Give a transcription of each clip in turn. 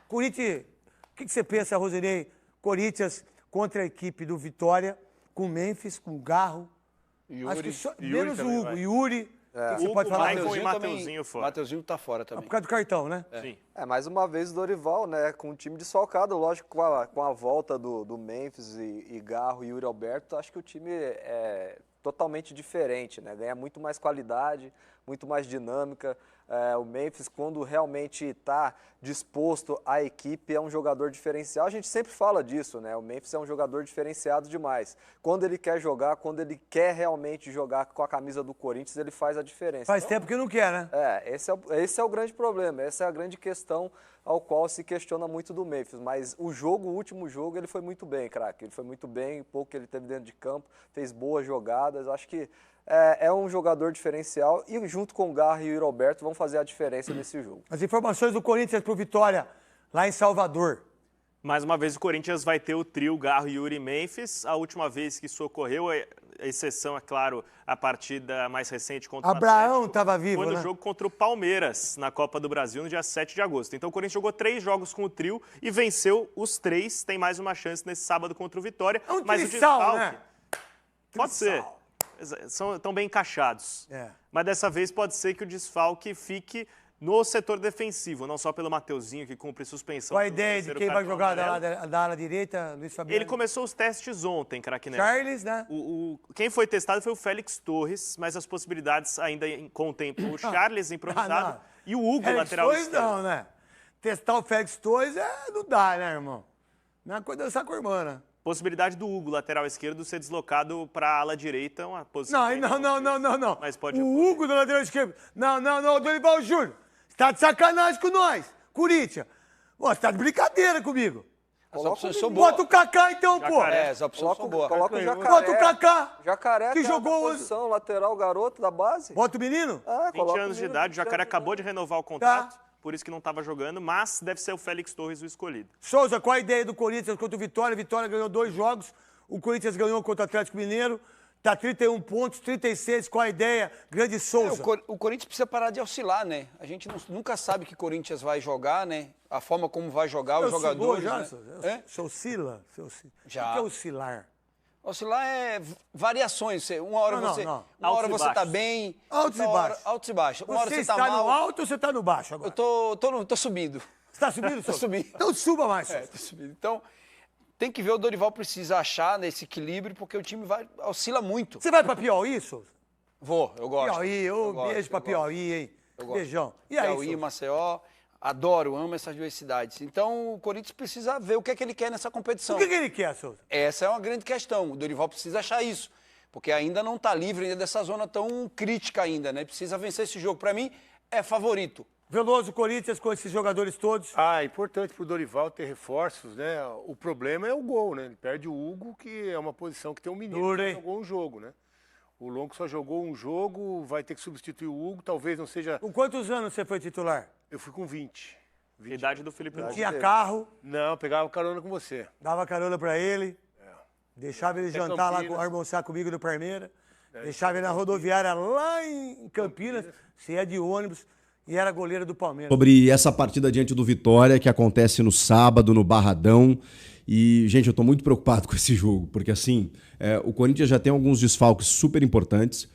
Corinthians, o que você pensa, Rosinei? Corinthians contra a equipe do Vitória, com Memphis, com Garro. Yuri. Acho que só, Yuri menos o também Hugo. vai. Yuri. O que você Hugo, pode falar? Maicon e Mateuzinho fora. Mateuzinho tá fora também. Por causa do cartão, né? Sim. Mais uma vez o Dorival, né, com o time desfalcado, lógico, com a volta do Memphis e Garro e Yuri Alberto, acho que o time é totalmente diferente, né, ganha muito mais qualidade, muito mais dinâmica. O Memphis, quando realmente está disposto à equipe, é um jogador diferencial. A gente sempre fala disso, né? O Memphis é um jogador diferenciado demais. Quando ele quer jogar, quando ele quer realmente jogar com a camisa do Corinthians, ele faz a diferença. Faz tempo que não quer, né? Esse é o grande problema, essa é a grande questão ao qual se questiona muito do Memphis. Mas o último jogo, ele foi muito bem, craque. Ele foi muito bem, pouco que ele teve dentro de campo, fez boas jogadas. Acho que é um jogador diferencial e junto com o Garro e o Roberto vão fazer a diferença nesse jogo. As informações do Corinthians pro Vitória, lá em Salvador. Mais uma vez o Corinthians vai ter o trio Garro, Yuri e Memphis. A última vez que isso ocorreu, a exceção, é claro, a partida mais recente contra o Abraão estava vivo, foi no né? jogo contra o Palmeiras, na Copa do Brasil, no dia 7 de agosto. Então o Corinthians jogou 3 jogos com o trio e venceu os 3. Tem mais uma chance nesse sábado contra o Vitória. É um mas trissal, o desfalque, né? pode ser. Estão bem encaixados. Mas dessa vez pode ser que o desfalque fique no setor defensivo, não só pelo Mateuzinho, que cumpre suspensão. Qual a ideia de quem vai jogar da ala direita, Luiz Fabiano? Ele começou os testes ontem, craque Neto. Charles, né? Quem foi testado foi o Félix Torres, mas as possibilidades ainda contemplam o Charles improvisado e o Hugo, Félix lateral Torres esquerdo. não, né? Testar o Félix Torres não dá, né, irmão? Não é coisa dançar com a irmã, né? Possibilidade do Hugo, lateral esquerdo, ser deslocado para a ala direita, uma posição... Não. Mas pode o Hugo do lateral esquerdo. Não, Dorival Júnior. Você tá de sacanagem com nós, Corinthians. Você tá de brincadeira comigo. As opções são boas. Bota o Kaká então, pô. As opções são boas. Coloca o Jacaré. Bota o Kaká. Jacaré que tá jogou na posição, lateral, garoto da base. Bota o menino? 20 anos de idade, o Jacaré acabou de renovar o contrato, por isso que não estava jogando, mas deve ser o Félix Torres o escolhido. Souza, qual a ideia do Corinthians contra o Vitória? Vitória ganhou 2 jogos, o Corinthians ganhou contra o Atlético Mineiro. Tá 31 pontos, 36, qual a ideia? Grande Souza. O Corinthians precisa parar de oscilar, né? A gente nunca sabe que Corinthians vai jogar, né? A forma como vai jogar os jogadores. Você oscila? Já. O que é oscilar? Oscilar é variações. Uma hora você tá bem. Altos e baixos. Altos e baixos. Uma hora Você tá está mal. no alto ou você está no baixo agora? Eu tô subindo. Você tá subindo, Tô subindo. Então suba mais, Souza. Tô subindo. Então, tem que ver, o Dorival precisa achar nesse equilíbrio, porque o time oscila muito. Você vai pra Piauí, Souza? Vou, eu gosto. Piauí, beijo pra Piauí, hein? Beijão. E aí, Piauí, Maceió, amo essas duas cidades. Então, o Corinthians precisa ver o que é que ele quer nessa competição. O que ele quer, Souza? Essa é uma grande questão. O Dorival precisa achar isso, porque ainda não está livre ainda dessa zona tão crítica ainda, né? Precisa vencer esse jogo. Para mim, é favorito. Veloso, Corinthians, com esses jogadores todos. É importante pro Dorival ter reforços, né? O problema é o gol, né? Ele perde o Hugo, que é uma posição que tem um menino que jogou um jogo, né? O Longo só jogou um jogo, vai ter que substituir o Hugo, talvez não seja... Com quantos anos você foi titular? Eu fui com 20. Idade do Felipe Luiz. Tinha carro? Não, pegava carona com você. Dava carona pra ele? Deixava ele jantar lá, almoçar comigo no Parmeira. Deixava ele na rodoviária lá em Campinas. Você ia de ônibus e era goleiro do Palmeiras. Sobre essa partida diante do Vitória, que acontece no sábado, no Barradão. E, gente, eu tô muito preocupado com esse jogo, porque assim, o Corinthians já tem alguns desfalques super importantes.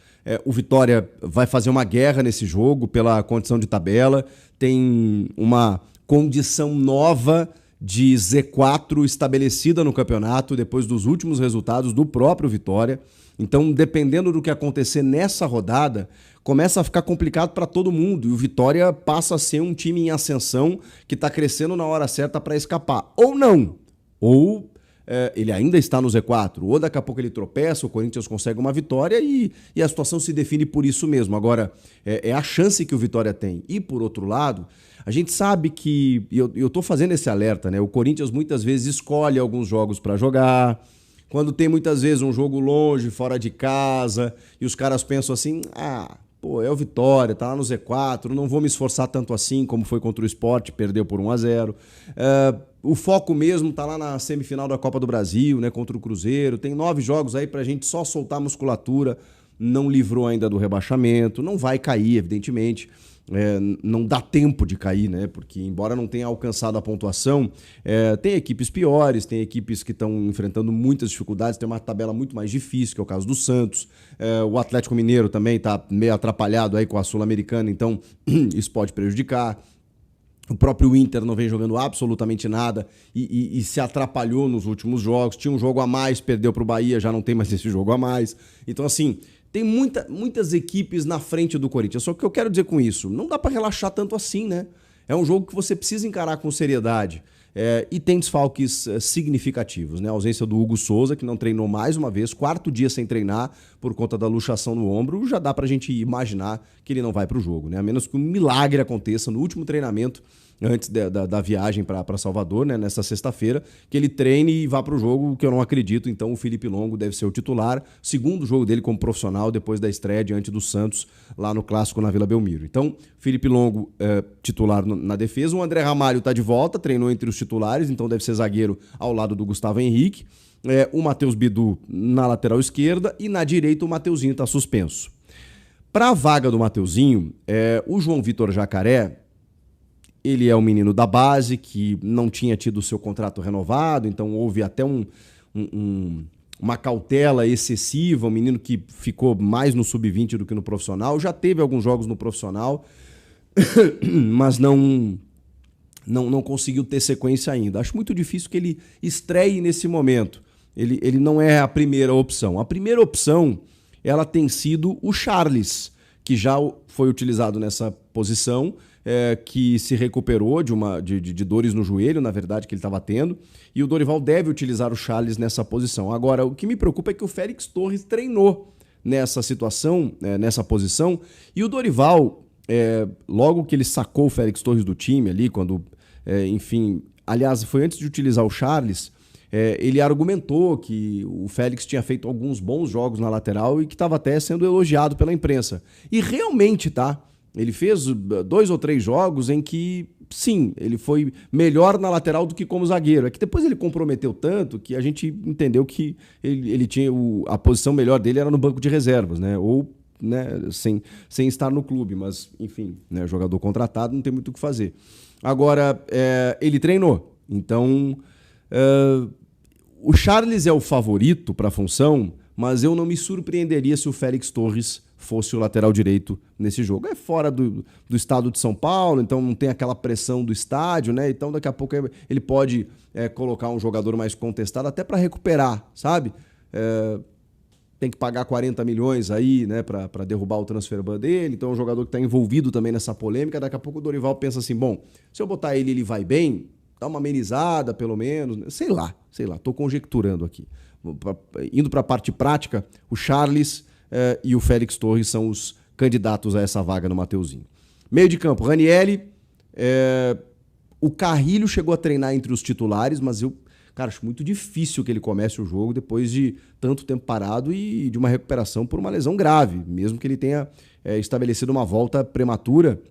O Vitória vai fazer uma guerra nesse jogo pela condição de tabela. Tem uma condição nova de Z4 estabelecida no campeonato depois dos últimos resultados do próprio Vitória. Então, dependendo do que acontecer nessa rodada, começa a ficar complicado para todo mundo. E o Vitória passa a ser um time em ascensão que está crescendo na hora certa para escapar. Ou não. Ou ele ainda está no Z4. Ou daqui a pouco ele tropeça, o Corinthians consegue uma vitória e a situação se define por isso mesmo. Agora, é a chance que o Vitória tem. E, por outro lado, a gente sabe que... E eu estou fazendo esse alerta, né? O Corinthians muitas vezes escolhe alguns jogos para jogar... Quando tem muitas vezes um jogo longe, fora de casa, e os caras pensam assim, é o Vitória, tá lá no Z4, não vou me esforçar tanto assim como foi contra o Sport, perdeu por 1-0. O foco mesmo tá lá na semifinal da Copa do Brasil, né, contra o Cruzeiro. Tem 9 jogos aí pra gente só soltar a musculatura, não livrou ainda do rebaixamento, não vai cair, evidentemente. não dá tempo de cair, né? Porque embora não tenha alcançado a pontuação, tem equipes piores, tem equipes que estão enfrentando muitas dificuldades, tem uma tabela muito mais difícil, que é o caso do Santos. O Atlético Mineiro também está meio atrapalhado aí com a Sul-Americana, então isso pode prejudicar. O próprio Inter não vem jogando absolutamente nada e se atrapalhou nos últimos jogos. Tinha um jogo a mais, perdeu para o Bahia, já não tem mais esse jogo a mais. Então, assim, tem muitas equipes na frente do Corinthians. Só que o que eu quero dizer com isso, não dá para relaxar tanto assim, né? É um jogo que você precisa encarar com seriedade. E tem desfalques significativos, né? A ausência do Hugo Souza, que não treinou mais uma vez, 4º dia sem treinar por conta da luxação no ombro, já dá pra gente imaginar que ele não vai pro jogo, né? A menos que um milagre aconteça no último treinamento, antes da viagem para Salvador, né, nessa sexta-feira, que ele treine e vá para o jogo, que eu não acredito. Então o Felipe Longo deve ser o titular, segundo jogo dele como profissional depois da estreia diante do Santos lá no Clássico na Vila Belmiro. Então Felipe Longo titular na defesa, o André Ramalho está de volta, treinou entre os titulares, então deve ser zagueiro ao lado do Gustavo Henrique, o Matheus Bidu na lateral esquerda e na direita o Mateuzinho está suspenso. Para a vaga do Mateuzinho, o João Vitor Jacaré, ele é um menino da base que não tinha tido o seu contrato renovado, então houve até uma cautela excessiva, um menino que ficou mais no sub-20 do que no profissional, já teve alguns jogos no profissional, mas não conseguiu ter sequência ainda. Acho muito difícil que ele estreie nesse momento. Ele não é a primeira opção. A primeira opção, ela tem sido o Charles, que já foi utilizado nessa posição, que se recuperou de dores no joelho, na verdade, que ele estava tendo, e o Dorival deve utilizar o Charles nessa posição. Agora, o que me preocupa é que o Félix Torres treinou nessa situação, nessa posição, e o Dorival, logo que ele sacou o Félix Torres do time ali, quando, enfim, aliás, foi antes de utilizar o Charles, ele argumentou que o Félix tinha feito alguns bons jogos na lateral e que estava até sendo elogiado pela imprensa. E realmente, tá? Ele fez 2 ou 3 jogos em que, sim, ele foi melhor na lateral do que como zagueiro. É que depois ele comprometeu tanto que a gente entendeu que ele tinha a posição melhor dele era no banco de reservas, né? Ou, né, sem estar no clube. Mas, enfim, né, jogador contratado, não tem muito o que fazer. Agora, ele treinou. Então, o Charles é o favorito para a função, mas eu não me surpreenderia se o Félix Torres fosse o lateral direito nesse jogo. É fora do estado de São Paulo, então não tem aquela pressão do estádio, né? Então daqui a pouco ele pode colocar um jogador mais contestado até para recuperar, sabe? Tem que pagar 40 milhões aí, né, para derrubar o transfer ban dele, então é um jogador que está envolvido também nessa polêmica. Daqui a pouco o Dorival pensa assim, bom, se eu botar ele vai bem, dá uma amenizada pelo menos, né? Sei lá, tô conjecturando aqui. Indo para a parte prática, o Charles e o Félix Torres são os candidatos a essa vaga no Mateuzinho. Meio de campo, Ranieri, o Carrilho chegou a treinar entre os titulares, mas eu, cara, acho muito difícil que ele comece o jogo depois de tanto tempo parado e de uma recuperação por uma lesão grave, mesmo que ele tenha estabelecido uma volta prematura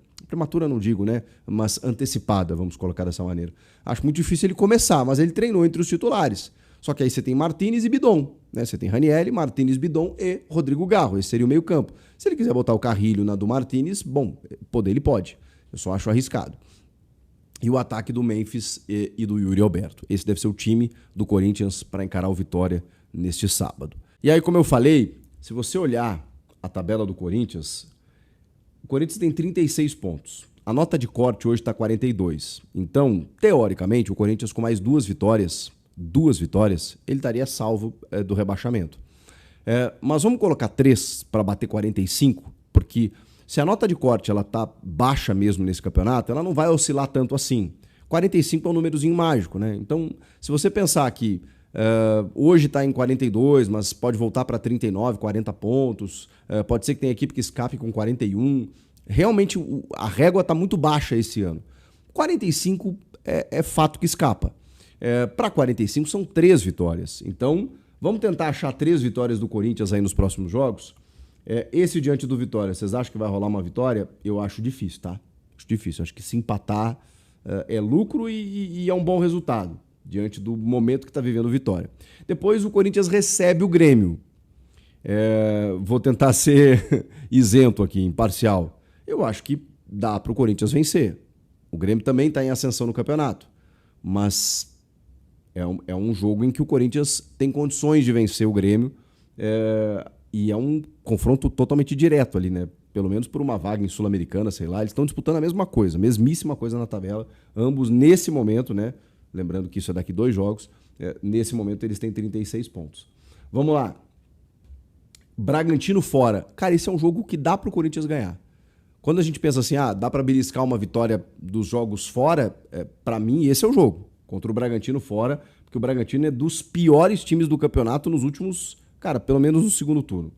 não digo, né, mas antecipada, vamos colocar dessa maneira. Acho muito difícil ele começar, mas ele treinou entre os titulares. Só que aí você tem Martínez e Bidon, né? Você tem Ranieri, Martínez, Bidon e Rodrigo Garro. Esse seria o meio campo. Se ele quiser botar o Carrilho na do Martínez, bom, poder ele pode. Eu só acho arriscado. E o ataque do Memphis e do Yuri Alberto. Esse deve ser o time do Corinthians para encarar o Vitória neste sábado. E aí, como eu falei, se você olhar a tabela do Corinthians, o Corinthians tem 36 pontos. A nota de corte hoje está 42. Então, teoricamente, o Corinthians com mais 2 vitórias, ele estaria salvo do rebaixamento. Mas vamos colocar 3 para bater 45, porque se a nota de corte ela tá baixa mesmo nesse campeonato, ela não vai oscilar tanto assim. 45 é um númerozinho mágico, né? Então, se você pensar que hoje está em 42, mas pode voltar para 39, 40 pontos, pode ser que tenha equipe que escape com 41. Realmente a régua está muito baixa esse ano. 45 é fato que escapa. Para 45 são 3 vitórias. Então, vamos tentar achar 3 vitórias do Corinthians aí nos próximos jogos. Esse diante do Vitória, vocês acham que vai rolar uma vitória? Eu acho difícil, tá? Acho difícil. Acho que se empatar é lucro e é um bom resultado diante do momento que está vivendo o Vitória. Depois o Corinthians recebe o Grêmio. Vou tentar ser isento aqui, imparcial. Eu acho que dá para o Corinthians vencer. O Grêmio também está em ascensão no campeonato. Mas é um jogo em que o Corinthians tem condições de vencer o Grêmio. E é um confronto totalmente direto ali, né? Pelo menos por uma vaga em Sul-Americana, sei lá. Eles estão disputando a mesma coisa, mesmíssima coisa na tabela. Ambos, nesse momento, né? Lembrando que isso é daqui 2 jogos. Nesse momento, eles têm 36 pontos. Vamos lá. Bragantino fora. Cara, esse é um jogo que dá para o Corinthians ganhar. Quando a gente pensa assim, dá para beliscar uma vitória dos jogos fora, para mim, esse é o jogo. Contra o Bragantino fora, porque o Bragantino é dos piores times do campeonato nos últimos, cara, pelo menos no segundo turno.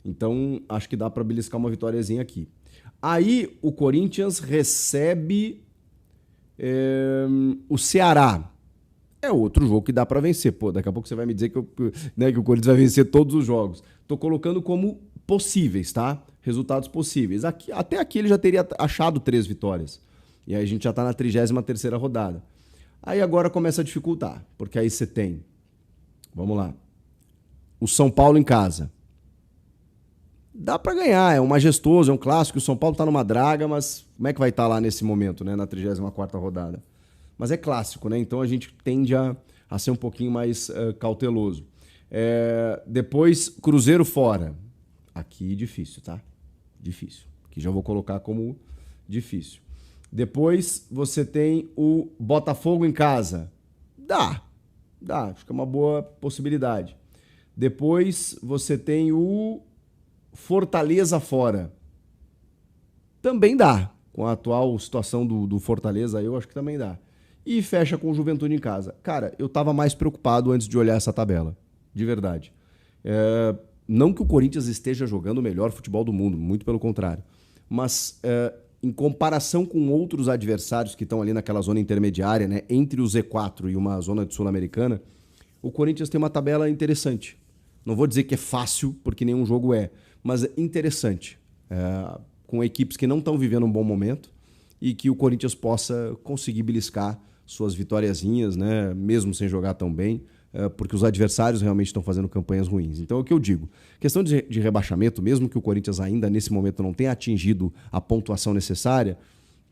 Então, acho que dá para beliscar uma vitóriazinha aqui. Aí, o Corinthians recebe o Ceará. É outro jogo que dá para vencer. Pô, daqui a pouco você vai me dizer que o Corinthians vai vencer todos os jogos. Tô colocando como possíveis, tá? Resultados possíveis. Até aqui ele já teria achado 3 vitórias. E aí a gente já tá na 33ª rodada. Aí agora começa a dificultar, porque aí você tem, vamos lá, o São Paulo em casa. Dá para ganhar, é um majestoso, é um clássico. O São Paulo tá numa draga, mas como é que vai estar lá nesse momento, né, na 34ª rodada? Mas é clássico, né? Então a gente tende a ser um pouquinho mais cauteloso. Depois, Cruzeiro fora. Aqui difícil, tá? Difícil. Aqui já vou colocar como difícil. Depois você tem o Botafogo em casa. Dá. Acho que é uma boa possibilidade. Depois você tem o Fortaleza fora. Também dá. Com a atual situação do Fortaleza, eu acho que também dá. E fecha com o Juventude em casa. Cara, eu tava mais preocupado antes de olhar essa tabela. De verdade. Não que o Corinthians esteja jogando o melhor futebol do mundo, muito pelo contrário. Mas em comparação com outros adversários que estão ali naquela zona intermediária, né, entre o Z4 e uma zona de Sul-Americana, o Corinthians tem uma tabela interessante. Não vou dizer que é fácil, porque nenhum jogo é, mas é interessante. Com equipes que não estão vivendo um bom momento e que o Corinthians possa conseguir beliscar suas vitóriazinhas, né, mesmo sem jogar tão bem, porque os adversários realmente estão fazendo campanhas ruins. Então é o que eu digo. Questão de rebaixamento, mesmo que o Corinthians ainda nesse momento não tenha atingido a pontuação necessária,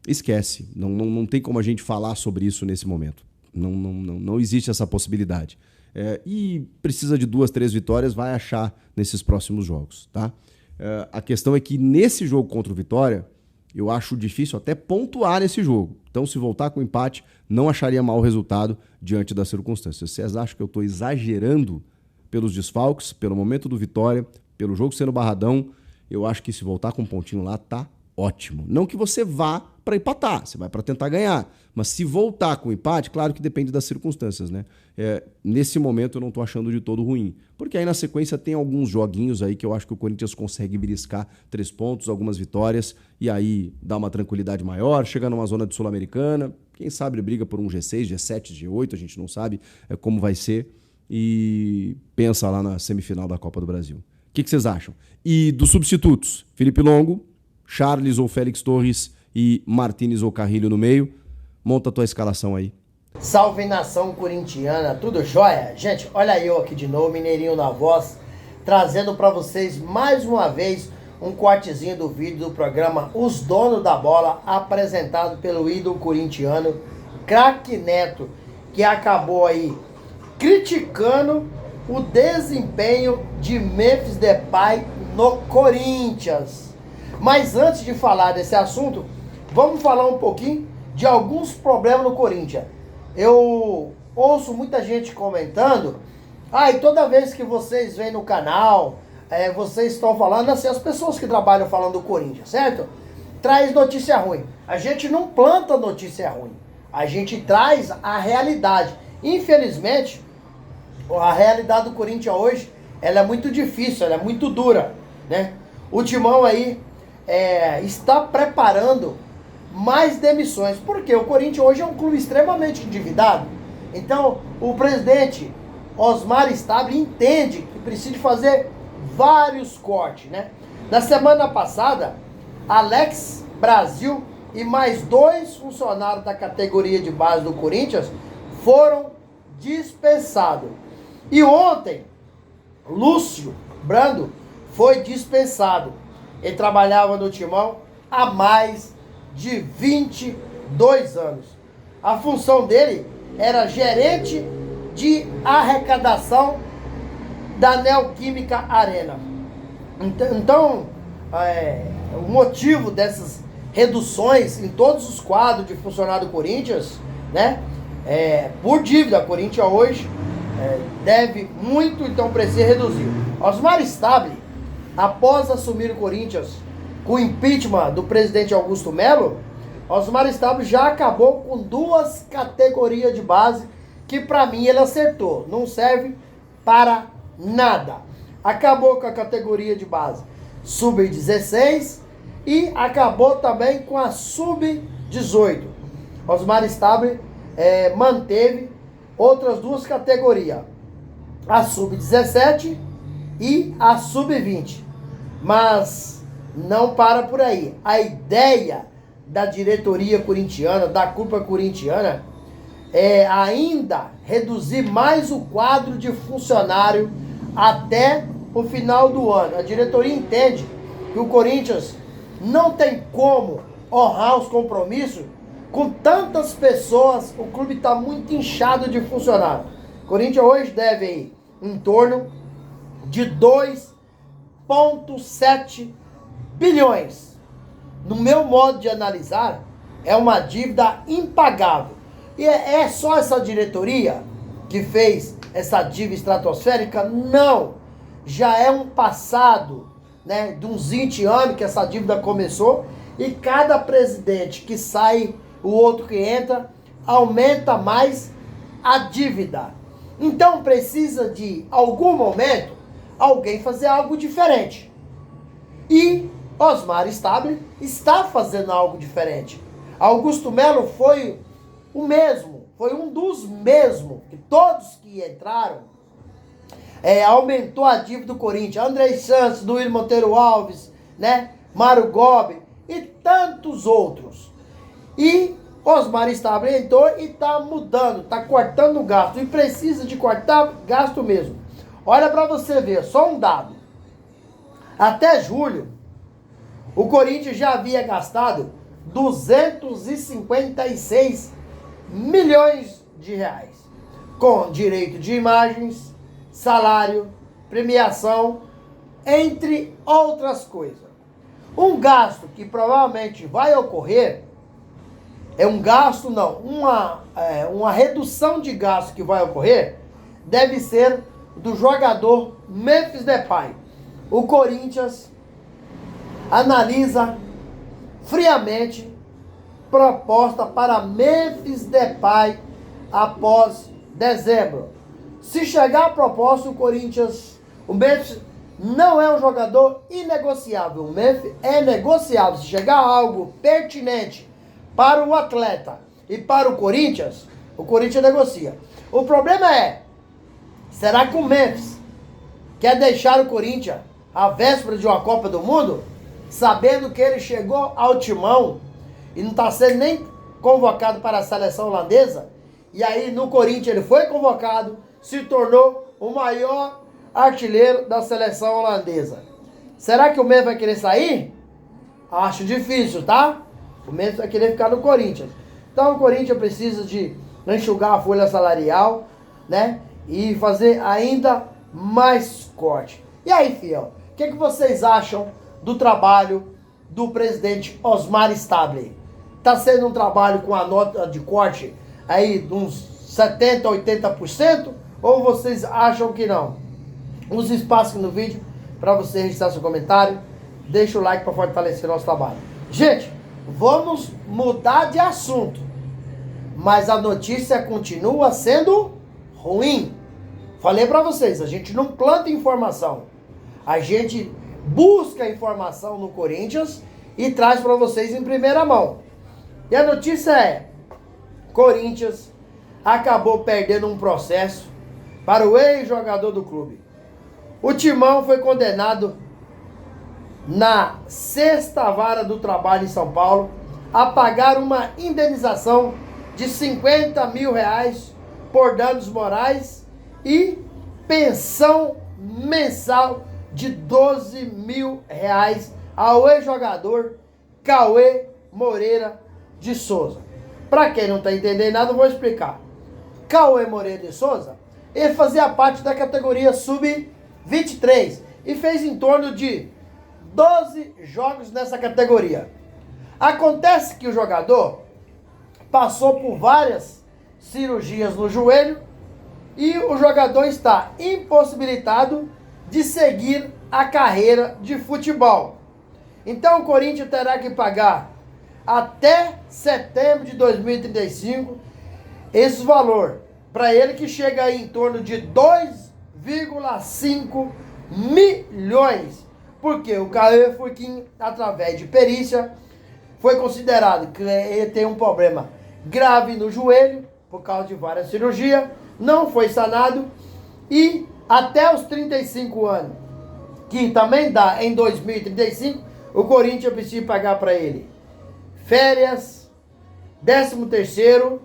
esquece. Não tem como a gente falar sobre isso nesse momento. Não existe essa possibilidade. E precisa de 2, 3 vitórias, vai achar nesses próximos jogos, tá? A questão é que nesse jogo contra o Vitória, eu acho difícil até pontuar nesse jogo. Então, se voltar com empate, não acharia mau resultado diante das circunstâncias. Vocês acham que eu estou exagerando pelos desfalques, pelo momento do Vitória, pelo jogo sendo Barradão? Eu acho que se voltar com um pontinho lá, tá ótimo. Não que você vá para empatar, você vai para tentar ganhar. Mas se voltar com empate, claro que depende das circunstâncias, né? Nesse momento eu não estou achando de todo ruim. Porque aí na sequência tem alguns joguinhos aí que eu acho que o Corinthians consegue beliscar 3 pontos, algumas vitórias, e aí dá uma tranquilidade maior, chega numa zona de Sul-Americana, quem sabe briga por um G6, G7, G8, a gente não sabe como vai ser, e pensa lá na semifinal da Copa do Brasil. O que vocês acham? E dos substitutos, Felipe Longo, Charles ou Félix Torres e Martínez ou Carrilho no meio. Monta a tua escalação aí. Salve nação corintiana, tudo jóia? Gente, olha eu aqui de novo, Mineirinho na voz, trazendo para vocês mais uma vez um cortezinho do vídeo do programa Os Donos da Bola, apresentado pelo ídolo corintiano Craque Neto, que acabou aí criticando o desempenho de Memphis Depay no Corinthians. Mas antes de falar desse assunto, vamos falar um pouquinho de alguns problemas no Corinthians. Eu ouço muita gente comentando, e toda vez que vocês vêm no canal, vocês estão falando, assim, as pessoas que trabalham falando do Corinthians, certo? Traz notícia ruim. A gente não planta notícia ruim, a gente traz a realidade. Infelizmente, a realidade do Corinthians hoje, ela é muito difícil, ela é muito dura, né? O Timão aí está preparando mais demissões, porque o Corinthians hoje é um clube extremamente endividado. Então, o presidente Osmar Stabile entende que precisa fazer vários cortes, né? Na semana passada, Alex Brasil e mais 2 funcionários da categoria de base do Corinthians foram dispensados. E ontem, Lúcio Brando foi dispensado. Ele trabalhava no Timão há mais de 22 anos. A função dele era gerente de arrecadação da Neoquímica Arena. Então, o motivo dessas reduções em todos os quadros de funcionário do Corinthians, né, por dívida. O Corinthians hoje deve muito, então precisa reduzir. Osmar Stabile, após assumir o Corinthians com o impeachment do presidente Augusto Melo, Osmar Stabile já acabou com 2 categorias de base que para mim ele acertou. Não serve para nada. Acabou com a categoria de base sub-16 e acabou também com a sub-18. Osmar Stabile manteve outras 2 categorias, a sub-17 e a sub-20. Mas não para por aí. A ideia da diretoria corintiana, da cúpula corintiana, é ainda reduzir mais o quadro de funcionário até o final do ano. A diretoria entende que o Corinthians não tem como honrar os compromissos com tantas pessoas. O clube está muito inchado de funcionário. O Corinthians hoje deve ir em torno de 2,7 bilhões. No meu modo de analisar, é uma dívida impagável. E é só essa diretoria que fez essa dívida estratosférica? Não. Já é um passado, né, de uns 20 anos que essa dívida começou, e cada presidente que sai, o outro que entra, aumenta mais a dívida. Então precisa de algum momento alguém fazer algo diferente. E Osmar Stabile está fazendo algo diferente. Augusto Melo foi o mesmo, foi um dos mesmos, que todos que entraram aumentou a dívida do Corinthians. Andrei Santos, Duílio Monteiro Alves, né, Mário Gobi e tantos outros. E Osmar Stabile entrou e está mudando, está cortando o gasto. E precisa de cortar gasto mesmo. Olha para você ver, só um dado. Até julho, o Corinthians já havia gastado 256 milhões de reais. Com direito de imagens, salário, premiação, entre outras coisas. Um gasto que provavelmente vai ocorrer, uma redução de gasto que vai ocorrer, deve ser do jogador Memphis Depay. O Corinthians analisa friamente proposta para Memphis Depay após dezembro. Se chegar a proposta, o Memphis não é um jogador inegociável. O Memphis é negociável. Se chegar algo pertinente para o atleta e para o Corinthians negocia. O problema é, será que o Memphis quer deixar o Corinthians à véspera de uma Copa do Mundo, sabendo que ele chegou ao timão e não está sendo nem convocado para a seleção holandesa? E aí no Corinthians ele foi convocado, se tornou o maior artilheiro da seleção holandesa. Será que o Memphis vai querer sair? Acho difícil, tá? O Memphis vai querer ficar no Corinthians. Então o Corinthians precisa de enxugar a folha salarial, né? E fazer ainda mais corte. E aí, fiel, o que vocês acham do trabalho do presidente Osmar Stabile? Tá sendo um trabalho com a nota de corte aí de uns 70%, 80%? Ou vocês acham que não? Use espaço aqui no vídeo para você registrar seu comentário. Deixa o like para fortalecer nosso trabalho. Gente, vamos mudar de assunto. Mas a notícia continua sendo ruim. Falei para vocês, a gente não planta informação. A gente busca informação no Corinthians e traz para vocês em primeira mão. E a notícia é: Corinthians acabou perdendo um processo para o ex-jogador do clube. O Timão foi condenado na 6ª Vara do Trabalho em São Paulo a pagar uma indenização de 50 mil reais por danos morais e pensão mensal de 12 mil reais ao ex-jogador Cauê Moreira de Souza. Para quem não está entendendo nada, eu vou explicar. Cauê Moreira de Souza, ele fazia parte da categoria sub-23 e fez em torno de 12 jogos nessa categoria. Acontece que o jogador passou por várias cirurgias no joelho e o jogador está impossibilitado de seguir a carreira de futebol. Então o Corinthians terá que pagar até setembro de 2035 esse valor para ele, que chega aí em torno de 2,5 milhões. Porque o Cauê Furquim, através de perícia, foi considerado que ele tem um problema grave no joelho, por causa de várias cirurgias, não foi sanado, e até os 35 anos, que também dá em 2035, o Corinthians precisa pagar para ele férias, 13º,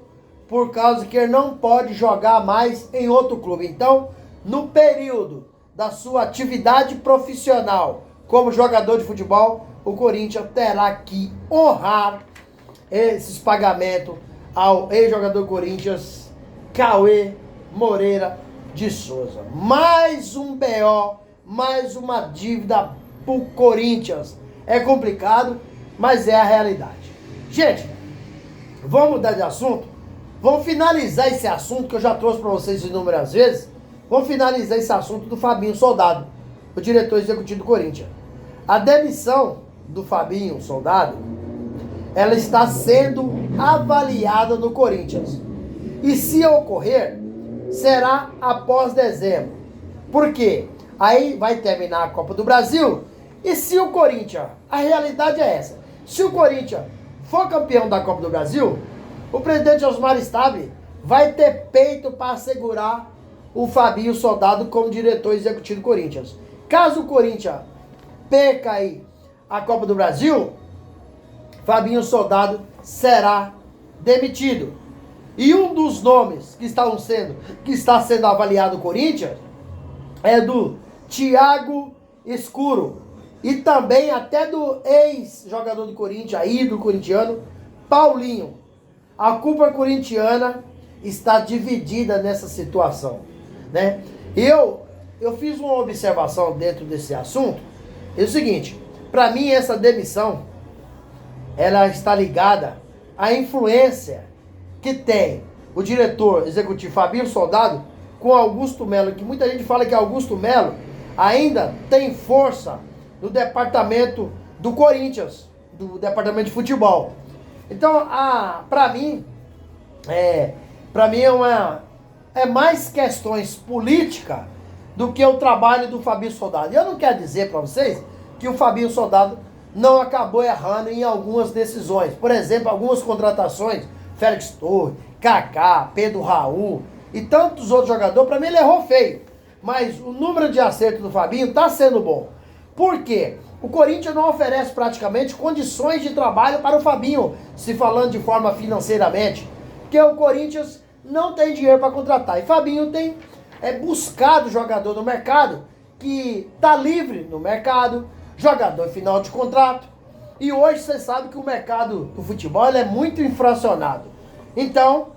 por causa que ele não pode jogar mais em outro clube. Então, no período da sua atividade profissional como jogador de futebol, o Corinthians terá que honrar esses pagamentos ao ex-jogador do Corinthians, Cauê Moreira de Souza. Mais um BO, mais uma dívida pro Corinthians. É complicado, mas é a realidade. Gente, vamos mudar de assunto? Vamos finalizar esse assunto que eu já trouxe para vocês inúmeras vezes. Vamos finalizar esse assunto do Fabinho Soldado, o diretor executivo do Corinthians. A demissão do Fabinho Soldado, ela está sendo avaliada no Corinthians. E se ocorrer, será após dezembro. Por quê? Aí vai terminar a Copa do Brasil. E se o Corinthians, a realidade é essa, se o Corinthians for campeão da Copa do Brasil, o presidente Osmar Stabile vai ter peito para assegurar o Fabinho Soldado como diretor executivo do Corinthians. Caso o Corinthians perca aí a Copa do Brasil, Fabinho Soldado será demitido. E um dos nomes que está sendo avaliado no Corinthians é do Thiago Escuro. E também até do ex-jogador do Corinthians, ídolo corintiano, Paulinho. A culpa corintiana está dividida nessa situação, né? Eu fiz uma observação dentro desse assunto. É o seguinte, para mim essa demissão, ela está ligada à influência que tem o diretor executivo Fabinho Soldado com Augusto Melo, que muita gente fala que Augusto Melo ainda tem força no departamento do Corinthians, do departamento de futebol. Então, para mim é mais questões políticas do que o trabalho do Fabinho Soldado. E eu não quero dizer para vocês que o Fabinho Soldado não acabou errando em algumas decisões. Por exemplo, algumas contratações, Félix Torres, Kaká, Pedro Raul e tantos outros jogadores, para mim ele errou feio. Mas o número de acertos do Fabinho está sendo bom. Por quê? O Corinthians não oferece praticamente condições de trabalho para o Fabinho, se falando de forma financeiramente, porque o Corinthians não tem dinheiro para contratar. E Fabinho tem buscado jogador no mercado, que está livre no mercado, jogador final de contrato. E hoje você sabe que o mercado do futebol é muito inflacionado. Então,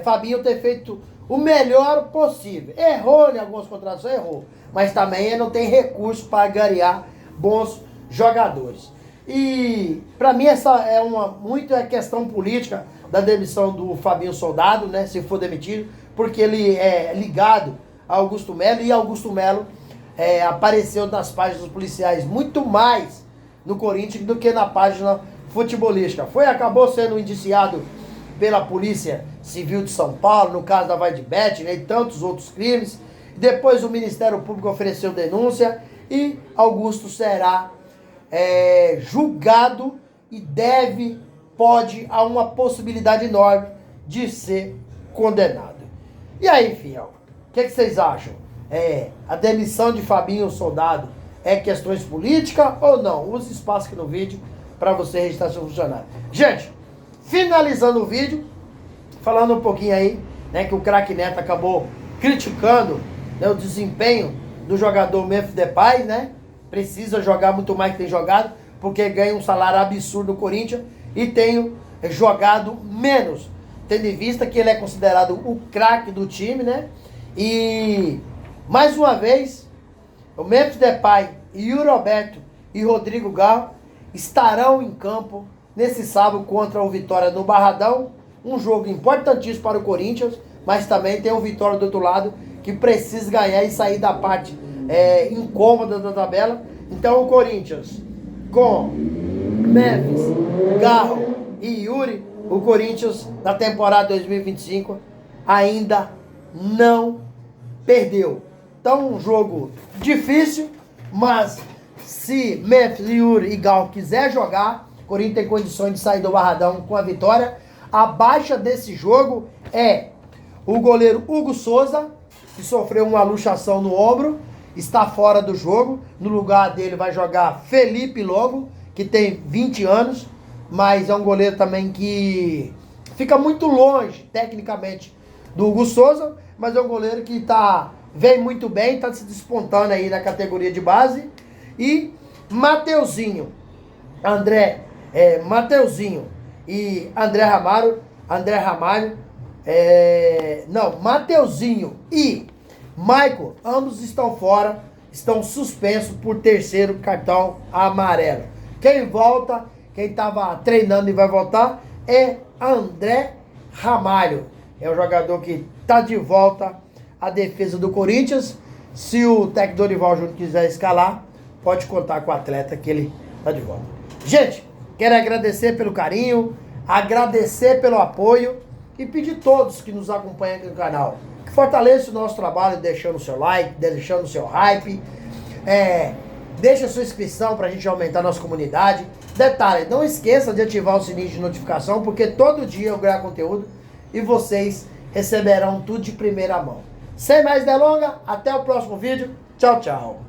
Fabinho tem feito o melhor possível. Errou em algumas contratações, errou. Mas também ele não tem recurso para angariar bons jogadores. E para mim essa é muito questão política da demissão do Fabinho Soldado, né, se for demitido, porque ele é ligado a Augusto Melo, e Augusto Melo apareceu nas páginas dos policiais muito mais no Corinthians do que na página futebolística. Acabou sendo indiciado pela Polícia Civil de São Paulo, no caso da Vaidbet, né, e tantos outros crimes. Depois o Ministério Público ofereceu denúncia e Augusto será julgado e há uma possibilidade enorme de ser condenado. E aí, fiel, o que vocês acham? A demissão de Fabinho Soldado é questões políticas ou não? Use espaço aqui no vídeo para você registrar seu funcionário. Gente, finalizando o vídeo, falando um pouquinho aí, né, que o craque Neto acabou criticando, né, o desempenho do jogador Memphis Depay, né? Precisa jogar muito mais que tem jogado. porque ganha um salário absurdo no Corinthians e tem jogado menos, tendo em vista que ele é considerado o craque do time, né? E, mais uma vez, o Memphis Depay, Yuri Alberto e Rodrigo Garro estarão em campo nesse sábado contra o Vitória no Barradão. Um jogo importantíssimo para o Corinthians, mas também tem o Vitória do outro lado que precisa ganhar e sair da parte incômoda da tabela. Então o Corinthians com Memphis, Garro e Yuri, o Corinthians na temporada 2025 ainda não perdeu. Então um jogo difícil, mas se Memphis, Yuri e Garro quiser jogar, o Corinthians tem condições de sair do Barradão com a vitória. A baixa desse jogo é o goleiro Hugo Souza, que sofreu uma luxação no ombro, está fora do jogo. No lugar dele vai jogar Felipe Longo, que tem 20 anos, mas é um goleiro também que fica muito longe, tecnicamente, do Hugo Souza, mas é um goleiro que vem muito bem, está se despontando aí na categoria de base. E Mateuzinho e André Ramalho, Mateuzinho e Michael, ambos estão fora, estão suspensos por terceiro cartão amarelo. Quem volta, quem estava treinando e vai voltar, é André Ramalho. É o jogador que está de volta à defesa do Corinthians. Se o técnico Dorival Júnior quiser escalar, pode contar com o atleta que ele está de volta. Gente, quero agradecer pelo carinho, agradecer pelo apoio e pedir a todos que nos acompanham aqui no canal que fortaleça o nosso trabalho deixando o seu like, deixando o seu hype, deixa a sua inscrição para a gente aumentar a nossa comunidade. Detalhe, não esqueça de ativar o sininho de notificação, porque todo dia eu gravo conteúdo e vocês receberão tudo de primeira mão. Sem mais delongas, até o próximo vídeo. Tchau, tchau.